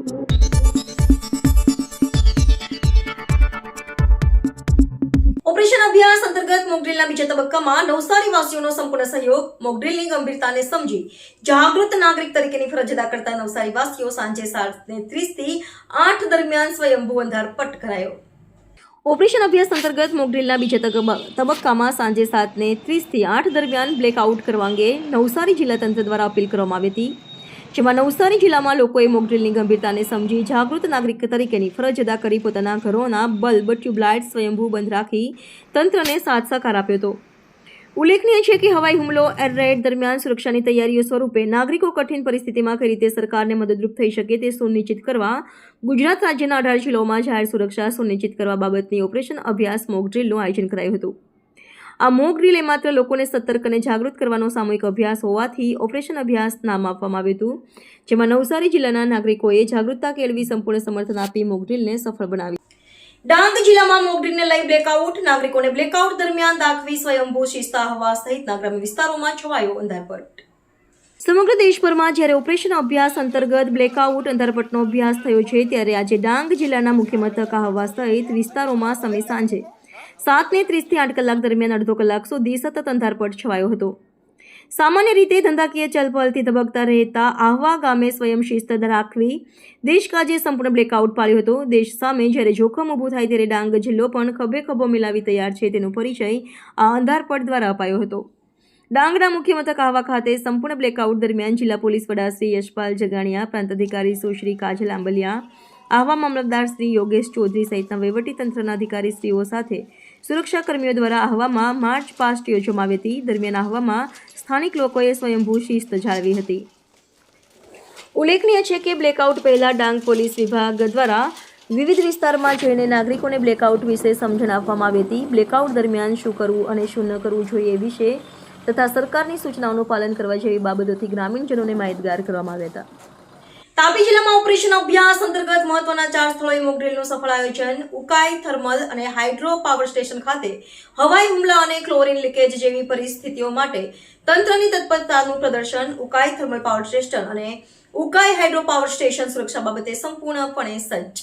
Operation અભ્યાસ અંતર્ગત મોકડ્રીલના બીજા તબક્કામાં નવસારી વાસીઓનો સંપૂર્ણ સહયોગ. મોકડ્રીલની ગંભીરતાને સમજી જાગૃત નાગરિક તરીકેની ફરજ અદા કરતા નવસારી વાસીઓ સાંજે 7:30 થી 8 દરમિયાન સ્વયંભૂ અંધારપટ કરાયો. ઓપરેશન અભ્યાસ અંતર્ગત મોકડ્રીલના બીજા તબક્કામાં સાંજે 7:30 થી 8 દરમિયાન બ્લેકઆઉટ કરવા અંગે નવસારી જિલ્લા તંત્ર દ્વારા અપીલ કરવામાં આવી હતી, જેમાં નવસારી જિલ્લામાં લોકોએ મોકડ્રીલની ગંભીરતાને સમજી જાગૃત નાગરિક તરીકેની ફરજ અદા કરી પોતાના ઘરોના બલ્બ, ટ્યુબલાઇટ સ્વયંભૂ બંધ રાખી તંત્રને સાથ સહકાર આપ્યો હતો. ઉલ્લેખનીય છે કે હવાઈ હુમલો એર રેડ દરમિયાન સુરક્ષાની તૈયારીઓ સ્વરૂપે નાગરિકો કઠિન પરિસ્થિતિમાં કઈ રીતે સરકારને મદદરૂપ થઈ શકે તે સુનિશ્ચિત કરવા ગુજરાત રાજ્યના 18 જિલ્લાઓમાં જાહેર સુરક્ષા સુનિશ્ચિત કરવા બાબતની ઓપરેશન અભ્યાસ મોકડ્રીલનું આયોજન કરાયું હતું. આ મોકડ્રીલ એ માત્ર લોકોને સતર્ક અને જાગૃત કરવાનો સામૂહિક અભ્યાસ હોવાથી ઓપરેશન અભ્યાસ નામ આપવામાં આવ્યું હતું, જેમાં નવસારી જિલ્લાના નાગરિકોએ જાગૃતતા કેળવી સંપૂર્ણ સમર્થન આપી મોકડ્રીલને સફળ બનાવી. ડાંગ જિલ્લામાં મોકડ્રીલને લઈ બ્લેકઆઉટ. નાગરિકોને બ્લેકઆઉટ દરમિયાન દાખવી સ્વયંભૂ શિસ્ત આહવા સહિતના ગ્રામ્ય વિસ્તારોમાં છવાયો અંધારપટ. સમગ્ર દેશભરમાં જ્યારે ઓપરેશન અભ્યાસ અંતર્ગત બ્લેકઆઉટ અંધારપટનો અભ્યાસ થયો છે, ત્યારે આજે ડાંગ જિલ્લાના મુખ્ય મથક આહવા સહિત વિસ્તારોમાં સમય સાંજે 7:30 થી 8 કલાક દરમિયાન અડધો કલાક સુધી સતત અંધારપટ છવાયો હતો. સામાન્ય રીતે ધંધાકીય ચલપલથી ધબકતા રહેતા આહવા ગામે સ્વયં શિસ્ત રાખવી દેશકાજે સંપૂર્ણ બ્લેકઆઉટ પાડ્યો હતો. દેશ સામે જ્યારે જોખમ ઊભું થાય ત્યારે ડાંગ જિલ્લો પણ ખભે ખભો મિલાવી તૈયાર છે, તેનો પરિચય આ અંધારપટ દ્વારા અપાયો હતો. ડાંગના મુખ્ય મથક આહવા ખાતે સંપૂર્ણ બ્લેકઆઉટ દરમિયાન જિલ્લા પોલીસ વડા શ્રી યશપાલ જગાણીયા, પ્રાંત અધિકારી સુશ્રી કાજલ આંબલિયા, આહવા મામલતદાર શ્રી યોગેશ ચૌધરી સહિતના વહીવટીતંત્રના અધિકારીશ્રીઓ સાથે સુરક્ષા કર્મીઓ દ્વારા આહવામાં માર્ચ પાસ્ટ યોજવામાં આવી હતી. દરમિયાન આહવામાં સ્થાનિક લોકોએ સ્વયંભૂ શિસ્ત જાળવી હતી. ઉલ્લેખનીય છે કે બ્લેકઆઉટ પહેલા ડાંગ પોલીસ વિભાગ દ્વારા વિવિધ વિસ્તારમાં જઈને નાગરિકોને બ્લેકઆઉટ વિશે સમજણ આપવામાં આવી હતી. બ્લેકઆઉટ દરમિયાન શું કરવું અને શું ન કરવું જોઈએ એ વિશે તથા સરકારની સૂચનાઓનું પાલન કરવા જેવી બાબતોથી ગ્રામીણજનોને માહિતગાર કરવામાં આવ્યા હતા. તાપી જિલ્લામાં ઓપરેશન અભ્યાસ અંતર્ગત મહત્વના 4 સ્થળોએ મોકડ્રીલનું સફળ આયોજન. ઉકાઈ થર્મલ અને હાઇડ્રો પાવર સ્ટેશન ખાતે હવાઈ હુમલા અને ક્લોરીન લીકેજ જેવી પરિસ્થિતિઓ માટે તંત્રની તત્પરતાનું પ્રદર્શન. ઉકાઈ થર્મલ પાવર સ્ટેશન અને ઉકાઈ હાઇડ્રો પાવર સ્ટેશન સુરક્ષા બાબતે સંપૂર્ણપણે સજ્જ.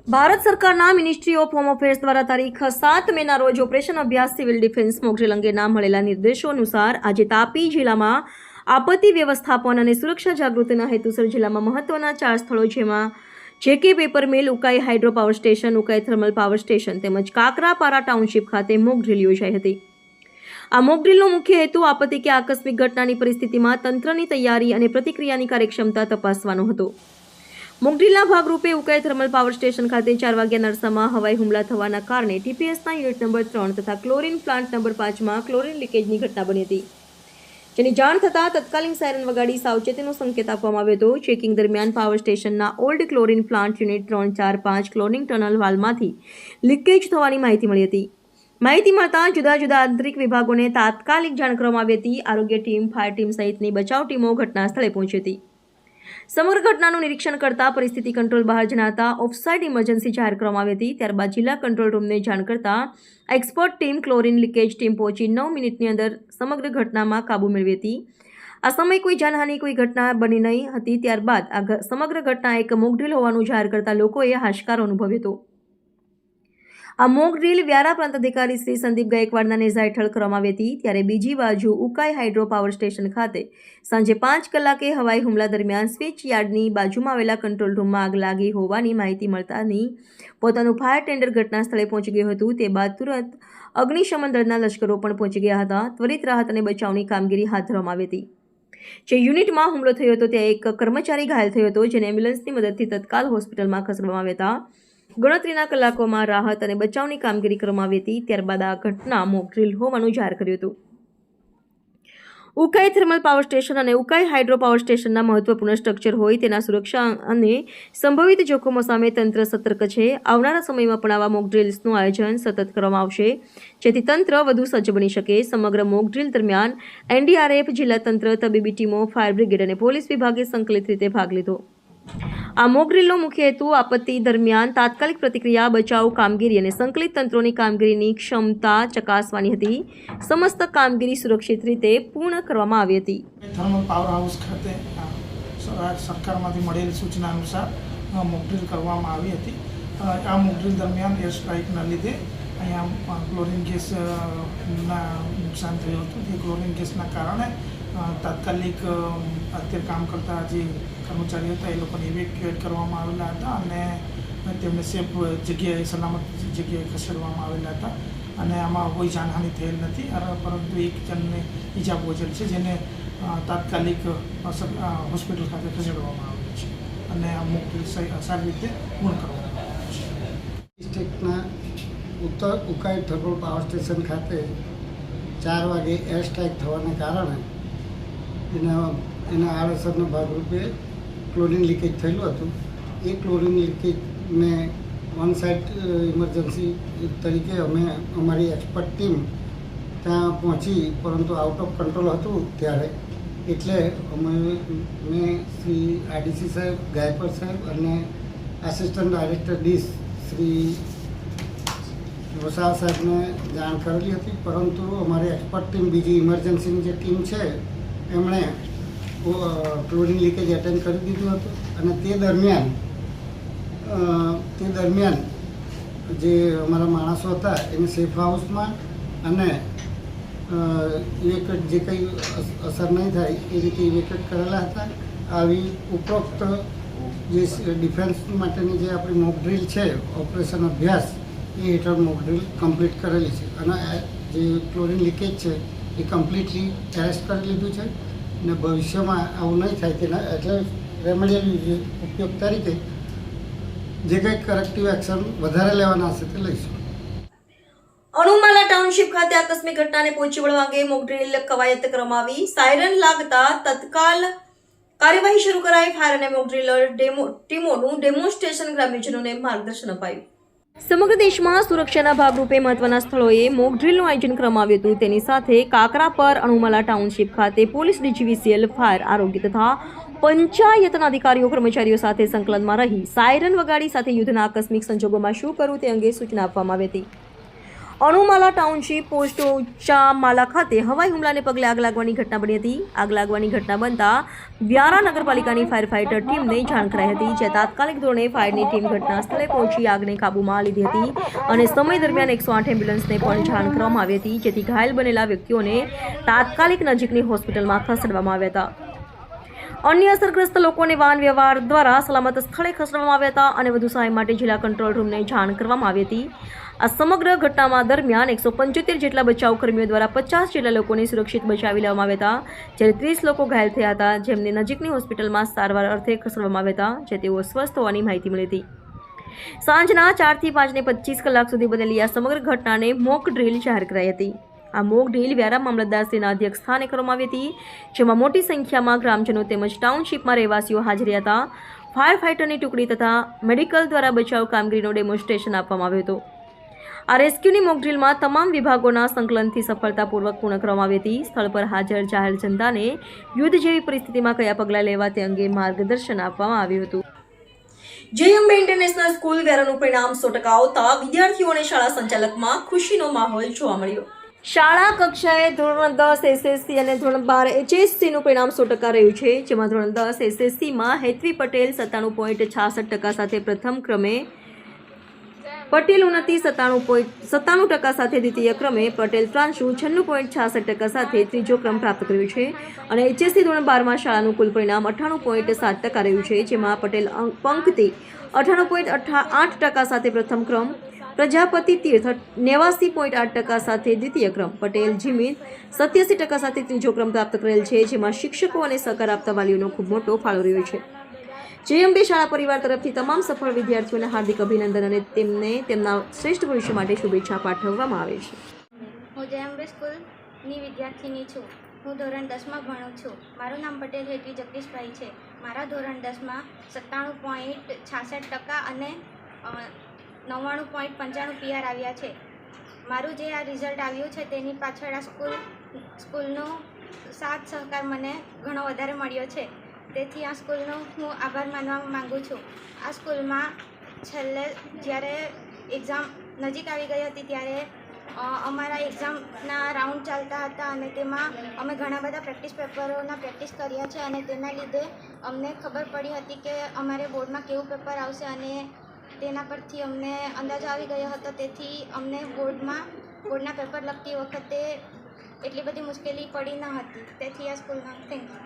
ભારત સરકારના મિનિસ્ટ્રી ઓફ હોમ અફેર્સ દ્વારા તારીખ 7 મેના રોજ ઓપરેશન અભ્યાસ સિવિલ ડિફેન્સ મોકડ્રીલ અંગેના મળેલા નિર્દેશો અનુસાર આજે તાપી જિલ્લામાં આપત્તિ વ્યવસ્થાપન અને સુરક્ષા જાગૃતિના હેતુસર જિલ્લામાં મહત્વના 4 સ્થળો, જેમાં JK paper mill, Ukai hydro power station, Ukai thermal power station તેમજ કાકરાપારા ટાઉનશીપ ખાતે મોકડ્રીલ યોજાઈ હતી. આ મોકડ્રીલનો મુખ્ય હેતુ આપત્તિ કે આકસ્મિક ઘટનાની પરિસ્થિતિમાં તંત્રની તૈયારી અને પ્રતિક્રિયાની કાર્યક્ષમતા તપાસવાનો હતો. મોકડ્રીલના ભાગરૂપે ઉકાઈ થર્મલ પાવર સ્ટેશન ખાતે 4 વાગ્યાના અરસામાં હવાઈ હુમલા થવાના કારણે ટીપીએસના યુનિટ નંબર 3 તથા ક્લોરીન પ્લાન્ટ નંબર 5માં ક્લોરીન લીકેજની ઘટના બની હતી, જેની જાણ થતાં તત્કાલીન સાયરન વગાડી સાવચેતીનો સંકેત આપવામાં આવ્યો હતો. ચેકિંગ દરમિયાન પાવર સ્ટેશનના old chlorine plant unit 3, 4, 5 chlorine tunnel વાલમાંથી લીકેજ થવાની માહિતી મળી હતી. માહિતી મળતા જુદા જુદા આંતરિક વિભાગોને તાત્કાલિક જાણ કરવામાં આવી હતી. આરોગ્ય ટીમ, ફાયર ટીમ સહિતની બચાવ ટીમો ઘટના સ્થળે પહોંચી હતી. સમગ્ર ઘટનાનું નિરીક્ષણ કરતા પરિસ્થિતિ કંટ્રોલ બહાર જણાતા ઓફસાઇડ ઇમરજન્સી જાહેર કરવામાં આવી હતી. ત્યારબાદ જિલ્લા કંટ્રોલ રૂમને જાણ કરતા expert team, chlorine leakage team પહોંચી 9 મિનિટની અંદર સમગ્ર ઘટનામાં કાબુ મેળવી હતી. આ સમયે કોઈ જાનહાનિ, કોઈ ઘટના બની નહીં હતી. ત્યારબાદ આ સમગ્ર ઘટના એક મોકડ્રીલ હોવાનું જાહેર કરતા લોકોએ હાશકાર અનુભવ્યો હતો. આ મોકડ્રીલ વ્યારા પ્રાંત અધિકારી શ્રી સંદીપ ગાયકવાડના નેજા હેઠળ કરવામાં આવી હતી. ત્યારે બીજી બાજુ ઉકાઈ હાઇડ્રો પાવર સ્ટેશન ખાતે સાંજે 5 કલાકે હવાઈ હુમલા દરમિયાન સ્વિચ યાર્ડની બાજુમાં આવેલા કંટ્રોલ રૂમમાં આગ લાગી હોવાની માહિતી મળતાની પોતાનું ફાયર ટેન્ડર ઘટના સ્થળે પહોંચી ગયું હતું. તે બાદ તુરંત અગ્નિશમન દળના લશ્કરો પણ પહોંચી ગયા હતા. ત્વરિત રાહત અને બચાવની કામગીરી હાથ ધરવામાં આવી હતી. જે યુનિટમાં હુમલો થયો હતો ત્યાં એક કર્મચારી ઘાયલ થયો હતો, જેને એમ્બ્યુલન્સની મદદથી તત્કાલ હોસ્પિટલમાં ખસેડવામાં આવ્યા હતા. ગણતરીના કલાકોમાં રાહત અને બચાવની કામગીરી કરવામાં આવી હતી. ત્યારબાદ આ ઘટના મોકડ્રીલ હોવાનું જાહેર કર્યું હતું. ઉકાઈ થર્મલ પાવર સ્ટેશન અને ઉકાઈ હાઇડ્રો પાવર સ્ટેશનના મહત્વપૂર્ણ સ્ટ્રક્ચર હોય તેના સુરક્ષા અને સંભવિત જોખમો સામે તંત્ર સતર્ક છે. આવનારા સમયમાં પણ આવા મોકડ્રીલ્સનું આયોજન સતત કરવામાં આવશે, જેથી તંત્ર વધુ સજ્જ બની શકે. સમગ્ર મોકડ્રીલ દરમિયાન એનડીઆરએફ, જિલ્લા તંત્ર, તબીબી ટીમો, ફાયર બ્રિગેડ અને પોલીસ વિભાગે સંકલિત રીતે ભાગ લીધો. આ મોકડ્રીલનો મુખ્ય હેતુ આપત્તિ દરમિયાન તાત્કાલિક પ્રતિક્રિયા, બચાવ કામગીરી અને સંકલિત તંત્રોની કામગીરીની ક્ષમતા ચકાસવાની હતી. સમસ્ત કામગીરી સુરક્ષિત રીતે પૂર્ણ કરવામાં આવી હતી. થર્મલ પાવર હાઉસ ખાતે રાજ્ય સરકારમાંથી મળેલી સૂચના અનુસાર મોકડ્રીલ કરવામાં આવી હતી. આ મોકડ્રીલ દરમિયાન એર સ્ટ્રાઇકના લીધે અહીંયા ક્લોરીન ગેસ ના નુકસાન થયું હતું. તે ક્લોરીન ગેસના કારણે તાત્કાલિક અત્યારે કામ કરતા જે કર્મચારીઓ હતા એ લોકોને ઇવેક્યુએટ કરવામાં આવેલા હતા અને તેમને સેફ જગ્યાએ સલામત જગ્યાએ ખસેડવામાં આવેલા હતા. અને આમાં કોઈ જાનહાનિ થયેલ નથી, પરંતુ એક જણને ઈજા પહોંચેલ છે, જેને તાત્કાલિક હોસ્પિટલ ખાતે ખસેડવામાં આવેલ છે અને અમુક સારી રીતે પૂર્ણ કરવામાં આવે છે. ડિસ્ટ્રિક્ટના ઉત્તર ઉકાઈ થર્મલ પાવર સ્ટેશન ખાતે 4 વાગે એર સ્ટ્રાઇક થવાને કારણે એના આડઅસરના ભાગરૂપે ક્લોરીન લીકેજ થયેલું હતું. એ ક્લોરીન લીકેજને વન સાઇડ ઇમરજન્સી તરીકે અમે અમારી એક્સપર્ટ ટીમ ત્યાં પહોંચી, પરંતુ આઉટ ઓફ કંટ્રોલ હતું ત્યારે, એટલે મેં શ્રી આરડીસી સાહેબ, ગાયપર સાહેબ અને આસિસ્ટન્ટ ડાયરેક્ટર ડીસ શ્રી વસાવા સાહેબને જાણ કરેલી હતી. પરંતુ અમારી એક્સપર્ટ ટીમ, બીજી ઇમરજન્સીની જે ટીમ છે, એમણે ક્લોરીન લીકેજ એટેન્ડ કરી દીધું હતું. અને તે દરમિયાન જે અમારા માણસો હતા એને સેફ હાઉસમાં અને ઇવેક્યુએટ જે કંઈ અસર નહીં થાય એ રીતે ઇવેક્યુએટ કરેલા હતા. આવી ઉપરોક્ત જે ડિફેન્સ માટેની જે આપણી મોક ડ્રીલ છે, ઓપરેશન અભ્યાસ, એ હેઠળ મોક ડ્રીલ કમ્પ્લીટ કરેલી છે. અને જે ક્લોરીન લીકેજ છે એ કમ્પ્લીટલી એરેસ્ટ કરી લીધું છે અને ભવિષ્યમાં આવું નહીં થાય તેના એટલે રેમેડિયલ ઉપયોગ તરીકે જે કંઈક કરેક્ટિવ એક્શન વધારે લેવાના હશે તે લઈશું. અણુમાલા ટાઉનશીપ ખાતે આકસ્મિક ઘટનાને પહોંચી વળવા અંગે મોકડ્રીલ કવાયત કરવામાં આવી. સાયરન લાગતા તત્કાલ કાર્યવાહી શરૂ કરાઈ. ફાયર અને મોકડ્રીલર ટીમોનું ડેમોન્સ્ટ્રેશન ગ્રામ્યજનોને માર્ગદર્શન અપાયું. સમગ્ર દેશમાં સુરક્ષાના ભાગરૂપે મહત્વના સ્થળોએ મોકડ્રીલનું આયોજન કરવામાં આવ્યું હતું. તેની સાથે કાકરાપર અણુમાલા ટાઉનશીપ ખાતે પોલીસ, ડીજીવીસીએલ, ફાયર, આરોગ્ય તથા પંચાયતના અધિકારીઓ કર્મચારીઓ સાથે સંકલનમાં રહી સાયરન વગાડી સાથે યુદ્ધના આકસ્મિક સંજોગોમાં શું કરવું તે અંગે સૂચના આપવામાં આવી હતી. અણુમાલા ટાઉનશીપ પોસ્ટ ઊંચા માલા ખાતે હવાઈ હુમલાને પગલે આગ લાગવાની ઘટના બની હતી. આગ લાગવાની ઘટના બનતા વ્યારા નગરપાલિકાની ફાયર ફાઇટર ટીમને જાણ કરાઈ હતી, જે તાત્કાલિક ધોરણે ફાયરની ટીમ ઘટના સ્થળે પહોંચી આગને કાબૂમાં લીધી હતી અને સમય દરમિયાન 108 એમ્બ્યુલન્સને પણ જાણ કરવામાં આવી હતી, જેથી ઘાયલ બનેલા વ્યક્તિઓને તાત્કાલિક નજીકની હોસ્પિટલમાં ખસેડવામાં આવ્યા હતા. અન્ય અસરગ્રસ્ત લોકોને વાહન વ્યવહાર દ્વારા સલામત સ્થળે ખસેડવામાં આવ્યા હતા અને વધુ સહાય માટે જિલ્લા કંટ્રોલ રૂમને જાણ કરવામાં આવી હતી. આ સમગ્ર ઘટનામાં દરમિયાન 175 જેટલા બચાવ કર્મીઓ દ્વારા 50 જેટલા લોકોને સુરક્ષિત બચાવી લેવામાં આવ્યા હતા, જ્યારે 30 લોકો ઘાયલ થયા હતા, જેમને નજીકની હોસ્પિટલમાં સારવાર અર્થે ખસેડવામાં આવ્યા હતા, જે તેઓ સ્વસ્થ હોવાની માહિતી મળી હતી. સાંજના 4 થી 5 ને 25 કલાક સુધી બનેલી આ સમગ્ર ઘટનાને મોક ડ્રીલ જાહેર કરાઈ હતી. આ મોક ડ્રીલ વ્યારા મામલતદારશ્રીના અધ્યક્ષ સ્થાને કરવામાં આવી હતી, જેમાં મોટી સંખ્યામાં ગ્રામજનો તેમજ ટાઉનશીપમાં રહેવાસીઓ હાજર હતા. ફાયર ફાઇટરની ટુકડી તથા મેડિકલ દ્વારા બચાવ કામગીરીનો ડેમોન્સ્ટ્રેશન આપવામાં આવ્યું હતું. આ રેસ્ક્યુની મોક ડ્રીલમાં તમામ વિભાગોના સંકલનથી સફળતાપૂર્વક પૂર્ણ કરવામાં આવી હતી. સ્થળ પર હાજર જાહેર જનતાને યુદ્ધ જેવી પરિસ્થિતિમાં કયા પગલાં લેવા તે અંગે માર્ગદર્શન આપવામાં આવ્યું હતું. જયંબે ઇન્ટરનેશનલ સ્કૂલ વ્યારાનું પરિણામ 100% આવતા વિદ્યાર્થીઓ અને શાળા સંચાલકમાં ખુશીનો માહોલ જોવા મળ્યો. શાળા કક્ષાએ ધોરણ 10 એસએસસી અને ધોરણ 12 એચએસસીનું પરિણામ 100% રહ્યું છે, જેમાં ધોરણ 10 એસએસસીમાં હેતવી પટેલ 97.66% સાથે પ્રથમ ક્રમે, પટેલ ઉન્નતિ 97.97% સાથે દ્વિતીય ક્રમે, પટેલ પ્રાંશુ 96.66% સાથે ત્રીજો ક્રમ પ્રાપ્ત કર્યો છે અને એચએસસી ધોરણ 12માં શાળાનું કુલ પરિણામ 98.7% રહ્યું છે, જેમાં પટેલ પંક્તિ 98.8% સાથે પ્રથમ ક્રમ, પ્રજાપતિ તીર્થ 89.8% સાથે દ્વિતીય ક્રમ, પટેલ જીમિત 87% સાથે ત્રીજો ક્રમ પ્રાપ્ત કરેલ છે, જેમાં શિક્ષકો અને સહકાર આપતા વાલીઓનો ખૂબ મોટો ફાળો રહ્યો છે. જયંબે શાળા પરિવાર તરફથી તમામ સફળ વિદ્યાર્થીઓને હાર્દિક અભિનંદન અને તેમને તેમના શ્રેષ્ઠ ભવિષ્ય માટે શુભેચ્છા પાઠવવામાં આવે છે. હું જયંબે સ્કૂલની વિદ્યાર્થીની છું. હું ધોરણ 10માં ભણું છું. મારું નામ પટેલ હેતવી જગદીશભાઈ છે. મારા ધોરણ 10માં 97.66% અને 99.95 PR આવ્યા છે. મારું જે આ રિઝલ્ટ આવ્યું છે તેની પાછળ આ સ્કૂલનો સાથ સહકાર મને ઘણો વધારે મળ્યો છે. તેથી આ સ્કૂલનો હું આભાર માનવા માગું છું. આ સ્કૂલમાં છેલ્લે જ્યારે એક્ઝામ નજીક આવી ગઈ હતી ત્યારે અમારા એક્ઝામના રાઉન્ડ ચાલતા હતા અને તેમાં અમે ઘણા બધા પ્રેક્ટિસ પેપરોના પ્રેક્ટિસ કર્યા છે અને તેના લીધે અમને ખબર પડી હતી કે અમારે બોર્ડમાં કેવું પેપર આવશે અને તેના પરથી અમને અંદાજો આવી ગયો હતો. તેથી અમને બોર્ડના પેપર લખતી વખતે એટલી બધી મુશ્કેલી પડી ન હતી. તેથી આ સ્કૂલમાં થેન્ક યુ.